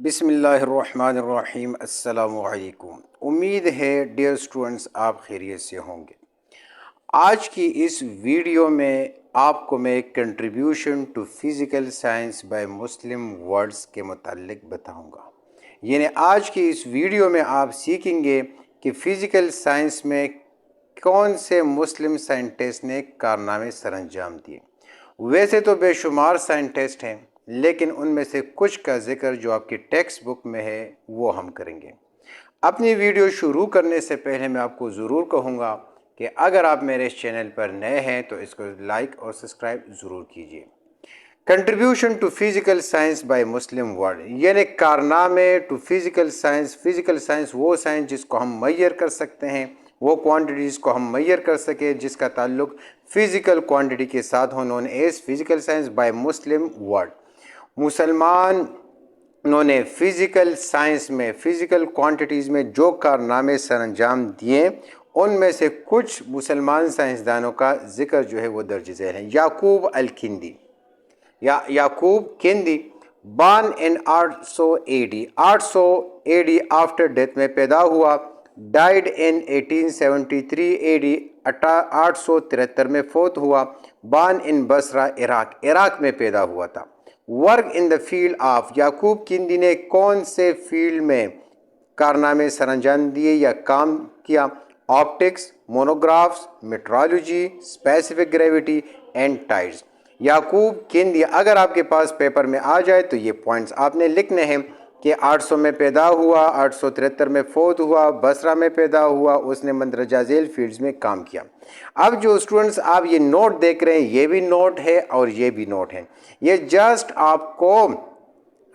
بسم اللہ الرحمن الرحیم۔ السلام علیکم۔ امید ہے ڈیئر اسٹوڈنٹس آپ خیریت سے ہوں گے۔ آج کی اس ویڈیو میں آپ کو میں contribution to physical science by Muslim words کے متعلق بتاؤں گا۔ یعنی آج کی اس ویڈیو میں آپ سیکھیں گے کہ فزیکل سائنس میں کون سے مسلم سائنٹسٹ نے کارنامے سر انجام دیے۔ ویسے تو بے شمار سائنٹسٹ ہیں، لیکن ان میں سے کچھ کا ذکر جو آپ کی ٹیکسٹ بک میں ہے وہ ہم کریں گے۔ اپنی ویڈیو شروع کرنے سے پہلے میں آپ کو ضرور کہوں گا کہ اگر آپ میرے اس چینل پر نئے ہیں تو اس کو لائک اور سبسکرائب ضرور کیجیے۔ Contribution to physical science by Muslim word, یعنی کارنامے to physical science. Physical science وہ سائنس جس کو ہم میئر کر سکتے ہیں، وہ کوانٹیٹیز کو ہم میئر کر سکیں جس کا تعلق فزیکل کوانٹیٹی کے ساتھ ہو، known as physical science by Muslim world. مسلمانوں نے فزیکل سائنس میں، فزیکل کوانٹیٹیز میں جو کارنامے سر انجام دیے ان میں سے کچھ مسلمان سائنسدانوں کا ذکر جو ہے وہ درج ذیل ہے۔ یعقوب الکندی یا یعقوب کندی بان ان 800 AD، 800 AD آفٹر ڈیتھ میں پیدا ہوا، ڈائیڈ ان 1873 AD، 873 میں فوت ہوا، بان ان بصرہ عراق میں پیدا ہوا تھا۔ Work in the field of, Yaqub Kindi نے کون سے فیلڈ میں کارنامے سر انجام دیے یا کام کیا؟ Optics, monographs, metrology, specific gravity and tides. Yaqub Kindi, اگر آپ کے پاس پیپر میں آ جائے تو یہ پوائنٹس آپ نے لکھنے ہیں کہ 800 میں پیدا ہوا، 873 میں فوت ہوا، بصرہ میں پیدا ہوا، اس نے مندرجہ ذیل فیلڈز میں کام کیا۔ اب جو اسٹوڈنٹس آپ یہ نوٹ دیکھ رہے ہیں یہ بھی نوٹ ہے اور یہ بھی نوٹ ہے، یہ جسٹ آپ کو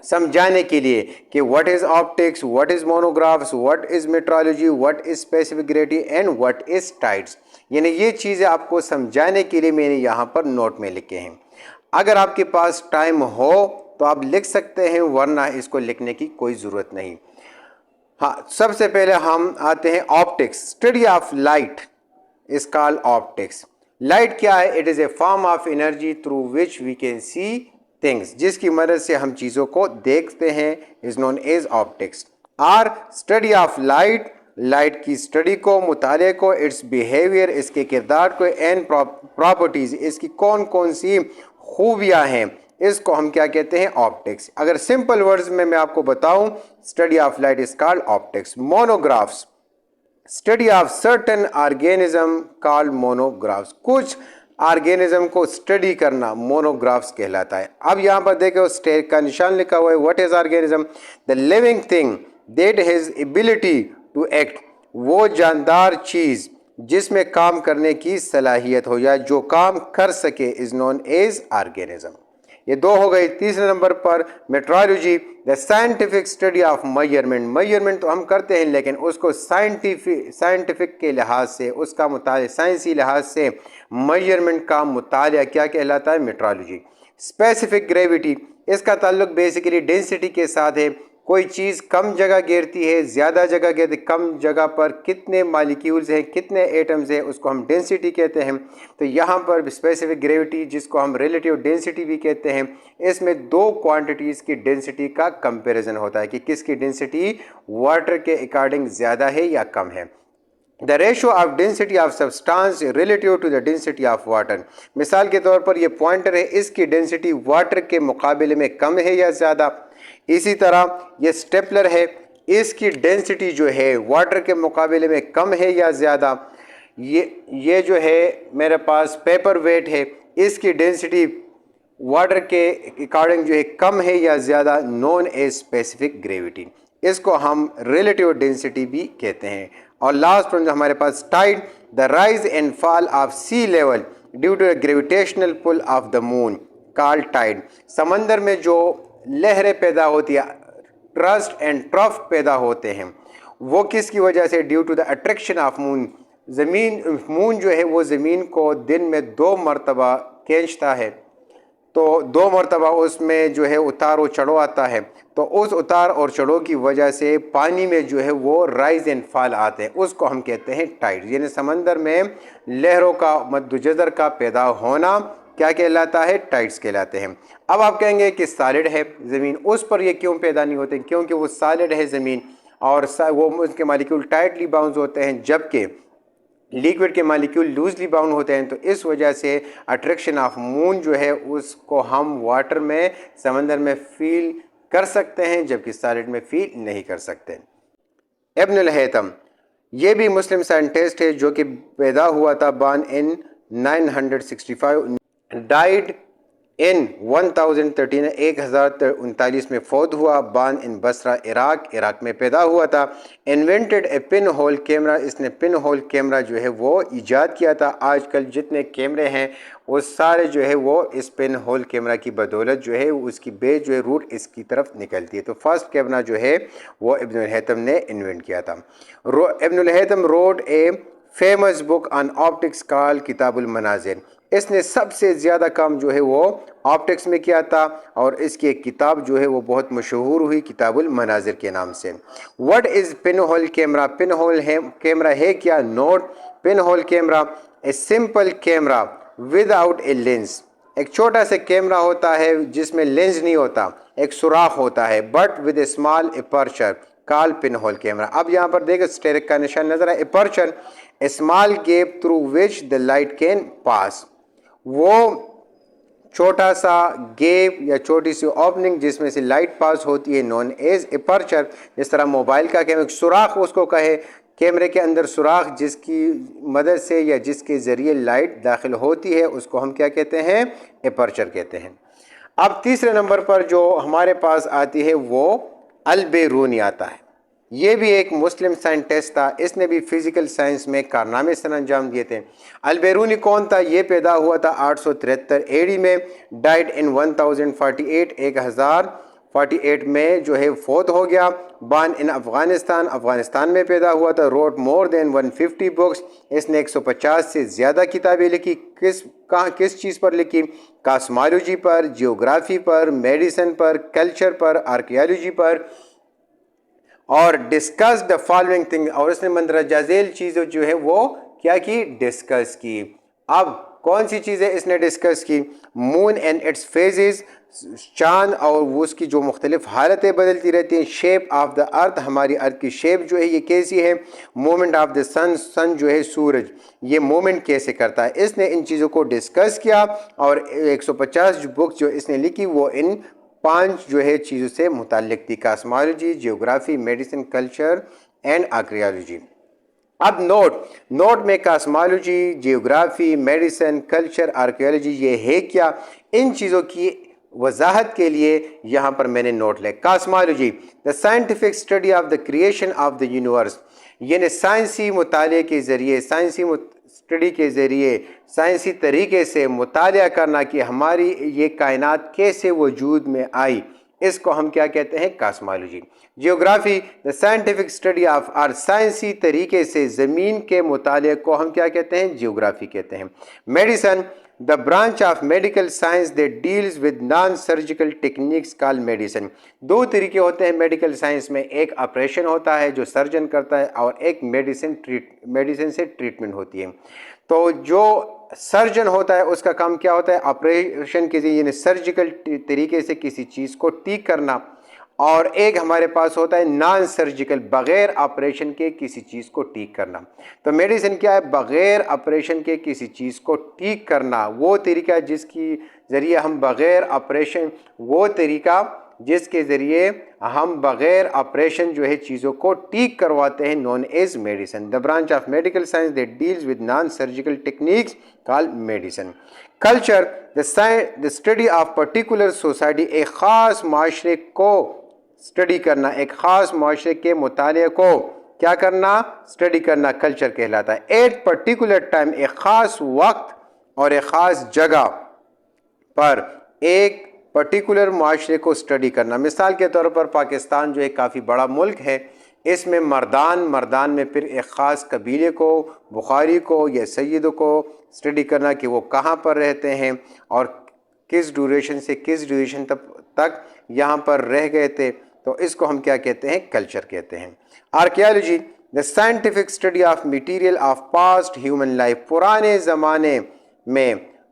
سمجھانے کے لیے کہ what is optics, what is monographs, what is metrology, what is specific gravity and what is tides، یعنی یہ چیزیں آپ کو سمجھانے کے لیے میں نے یہاں پر نوٹ میں لکھے ہیں۔ اگر آپ کے پاس ٹائم ہو تو آپ لکھ سکتے ہیں، ورنہ اس کو لکھنے کی کوئی ضرورت نہیں۔ ہاں، سب سے پہلے ہم آتے ہیں optics. Study of light is called optics. Light کیا ہے؟ It is a form of energy through which we can see things, جس کی مدد سے ہم چیزوں کو دیکھتے ہیں، is known as optics. Or study of light, light کی اسٹڈی کو، مطالعے کو، اٹس بیہیویئر، اس کے کردار کو، اینڈ پراپرٹیز، اس کی کون کون سی خوبیاں ہیں، اس کو ہم کیا کہتے ہیں؟ آپٹکس۔ اگر سمپل ورڈز میں آپ کو بتاؤں، study of light is called optics. Monographs, study of certain organism called monographs, کچھ آرگینزم کو اسٹڈی کرنا مونوگرافس کہلاتا ہے۔ اب یہاں پر دیکھو اسٹیک کا نشان لکھا ہوا ہے، what is organism? The living thing that has ability to act, وہ جاندار چیز جس میں کام کرنے کی صلاحیت ہو یا جو کام کر سکے، از نون ایز آرگینزم۔ یہ دو ہو گئی۔ تیسرے نمبر پر metrology, the scientific study of measurement. Measurement تو ہم کرتے ہیں لیکن اس کو سائنٹیفک کے لحاظ سے، اس کا مطالعہ سائنسی لحاظ سے میئرمنٹ کا مطالعہ کیا کہلاتا ہے؟ میٹرالوجی۔ اسپیسیفک گریویٹی، اس کا تعلق بیسیکلی ڈینسٹی کے ساتھ ہے، کوئی چیز کم جگہ گھیرتی ہے، زیادہ جگہ گھیرتی، کم جگہ پر کتنے مالیکیولز ہیں، کتنے ایٹمز ہیں، اس کو ہم ڈینسٹی کہتے ہیں۔ تو یہاں پر اسپیسیفک گریویٹی جس کو ہم ریلیٹیو ڈینسٹی بھی کہتے ہیں، اس میں دو کوانٹیٹیز کی ڈینسٹی کا کمپیریزن ہوتا ہے کہ کس کی ڈینسٹی واٹر کے اکارڈنگ زیادہ ہے یا کم ہے۔ The ratio of density of substance relative to the density of water، مثال کے طور پر یہ پوائنٹر ہے، اس کی ڈینسٹی واٹر کے مقابلے میں کم ہے یا زیادہ۔ اسی طرح یہ سٹیپلر ہے، اس کی ڈینسٹی جو ہے واٹر کے مقابلے میں کم ہے یا زیادہ۔ یہ جو ہے میرے پاس پیپر ویٹ ہے، اس کی ڈینسٹی واٹر کے اکارڈنگ جو ہے کم ہے یا زیادہ، نون ایز اسپیسیفک گریویٹی، اس کو ہم ریلیٹیو ڈینسٹی بھی کہتے ہیں۔ اور لاسٹ ون جو ہمارے پاس tide, the rise and fall of sea level due to gravitational pull of the moon call tide, سمندر میں جو لہریں پیدا ہوتی ہیں، ٹرسٹ اینڈ ٹرف پیدا ہوتے ہیں، وہ کس کی وجہ سے؟ Due to the attraction of moon, moon جو ہے وہ زمین کو دن میں 2 مرتبہ کھینچتا ہے، تو 2 مرتبہ اس میں جو ہے اتار و چڑھو آتا ہے، تو اس اتار اور چڑھو کی وجہ سے پانی میں جو ہے وہ رائز اینڈ فال آتے ہیں، اس کو ہم کہتے ہیں ٹائڈ، یعنی سمندر میں لہروں کا مد و جزر کا پیدا ہونا، کیا کہلاتا ہے؟ ٹائڈس کہلاتے ہیں۔ اب آپ کہیں گے کہ سالڈ ہے زمین، اس پر یہ کیوں پیدا نہیں ہوتے؟ کیونکہ وہ سالڈ ہے زمین اور وہ اس کے مالیکول ٹائٹلی باؤنڈ ہوتے ہیں، جبکہ لیکوڈ کے مالیکول لوزلی باؤنڈ ہوتے ہیں، تو اس وجہ سے اٹریکشن آف مون جو ہے اس کو ہم واٹر میں، سمندر میں فیل کر سکتے ہیں، جبکہ سالڈ میں فیل نہیں کر سکتے۔ ابن الہیثم یہ بھی مسلم سائنٹسٹ ہے جو کہ پیدا ہوا تھا بان ان 965، ڈائیڈ ان 1013، 1039 میں فوت ہوا، بان ان بصرہ عراق میں پیدا ہوا تھا۔ انوینٹڈ اے پن ہول کیمرہ، اس نے پن ہول کیمرہ جو ہے وہ ایجاد کیا تھا۔ آج کل جتنے کیمرے ہیں وہ سارے جو ہے وہ اس پن ہول کیمرہ کی بدولت جو ہے اس کی بیس جو ہے روٹ اس کی طرف نکلتی ہے۔ تو فرسٹ کیمرہ جو ہے وہ ابن الہیثم نے انوینٹ کیا تھا۔ Ibn Alhaytham wrote a famous book on optics call کتاب المناظر، اس نے سب سے زیادہ کام جو ہے وہ آپٹکس میں کیا تھا، اور اس کی ایک کتاب جو ہے وہ بہت مشہور ہوئی کتاب المناظر کے نام سے۔ What is pin hole camera? Pin hole camera ہے کیا؟ Note: pin hole camera a simple camera without a lens, ایک چھوٹا سا کیمرہ ہوتا ہے جس میں لینس نہیں ہوتا، ایک سوراخ ہوتا ہے، but with a small aperture call pin hole camera. اب یہاں پر دیکھیں اسٹیرک کا نشان نظر ہے، aperture small gap through which the light can pass, وہ چھوٹا سا گیپ یا چھوٹی سی اوپننگ جس میں سے لائٹ پاس ہوتی ہے، نون ایز اپرچر۔ جس طرح موبائل کا کیمرہ سوراخ اس کو کہے، کیمرے کے اندر سوراخ جس کی مدد سے یا جس کے ذریعے لائٹ داخل ہوتی ہے اس کو ہم کیا کہتے ہیں؟ اپرچر کہتے ہیں۔ اب تیسرے نمبر پر جو ہمارے پاس آتی ہے وہ البیرونی آتا ہے۔ یہ بھی ایک مسلم سائنٹسٹ تھا، اس نے بھی فزیکل سائنس میں کارنامے سر انجام دیے تھے۔ البیرونی کون تھا؟ یہ پیدا ہوا تھا 873 ایڈی میں، ڈائڈ ان 1048، 1048 میں جو ہے فوت ہو گیا، بان ان افغانستان میں پیدا ہوا تھا، روٹ مور دین 150 بکس، اس نے 150 سے زیادہ کتابیں لکھی۔ کس چیز پر لکھی؟ کاسمالوجی پر، جیوگرافی پر، میڈیسن پر، کلچر پر، آرکیالوجی پر، اور ڈسکس دا فالوئنگ تھنگ، اور اس نے مندرجہ ذیل چیزیں جو ہے وہ کیا کی؟ ڈسکس کی۔ اب کون سی چیزیں اس نے ڈسکس کی؟ مون اینڈ اٹس فیزز، چاند اور اس کی جو مختلف حالتیں بدلتی رہتی ہیں، شیپ آف دا ارتھ، ہماری ارتھ کی شیپ جو ہے یہ کیسی ہے، مومنٹ آف دا سن جو ہے سورج یہ مومنٹ کیسے کرتا ہے، اس نے ان چیزوں کو ڈسکس کیا، اور 150 بک جو اس نے لکھی وہ ان 5 جو ہے چیزوں سے متعلق تھی: cosmology, geography, medicine, culture and archaeology. اب نوٹ میں cosmology, geography, medicine, culture, archaeology یہ ہے کیا؟ ان چیزوں کی وضاحت کے لیے یہاں پر میں نے نوٹ لے۔ Cosmology, the scientific study of the creation of the universe, یعنی سائنسی مطالعے کے ذریعے، سائنسی اسٹڈی کے ذریعے، سائنسی طریقے سے مطالعہ کرنا کہ ہماری یہ کائنات کیسے وجود میں آئی، اس کو ہم کیا کہتے ہیں؟ Cosmology. Geography, the scientific study of earth, سائنسی طریقے سے زمین کے مطالعے کو ہم کیا کہتے ہیں؟ جیوگرافی کہتے ہیں۔ Medicine, the branch of medical science that deals with non surgical techniques call medicine, 2 طریقے ہوتے ہیں میڈیکل سائنس میں، ایک آپریشن ہوتا ہے جو سرجن کرتا ہے، اور ایک میڈیسن سے ٹریٹمنٹ ہوتی ہے۔ تو جو سرجن ہوتا ہے اس کا کام کیا ہوتا ہے؟ آپریشن کے ذریعے، یعنی سرجیکل طریقے سے کسی چیز کو ٹھیک کرنا، اور ایک ہمارے پاس ہوتا ہے نان سرجیکل، بغیر آپریشن کے کسی چیز کو ٹھیک کرنا۔ تو میڈیسن کیا ہے؟ بغیر آپریشن کے کسی چیز کو ٹھیک کرنا، وہ طریقہ جس کی ذریعے ہم بغیر آپریشن، وہ طریقہ جس کے ذریعے ہم بغیر آپریشن جو ہے چیزوں کو ٹھیک کرواتے ہیں، known as medicine. The branch of medical science that deals with non surgical techniques call medicine. Culture, the study of particular society, ایک خاص معاشرے کو اسٹڈی کرنا، ایک خاص معاشرے کے مطالعے کو کیا کرنا؟ اسٹڈی کرنا، کلچر کہلاتا ہے۔ ایٹ پرٹیکولر ٹائم، ایک خاص وقت اور ایک خاص جگہ پر ایک پرٹیکولر معاشرے کو اسٹڈی کرنا۔ مثال کے طور پر پاکستان جو ایک کافی بڑا ملک ہے، اس میں مردان میں پھر ایک خاص قبیلے کو، بخاری کو یا سیدوں کو اسٹڈی کرنا کہ وہ کہاں پر رہتے ہیں اور کس ڈیوریشن سے کس ڈیوریشن تک یہاں پر رہ گئے تھے، تو اس کو ہم کیا کہتے ہیں؟ کلچر کہتے ہیں۔ Archaeology, the scientific study of material of past human life, پرانے زمانے میں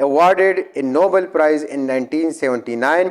awarded a Nobel Prize in 1979,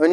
in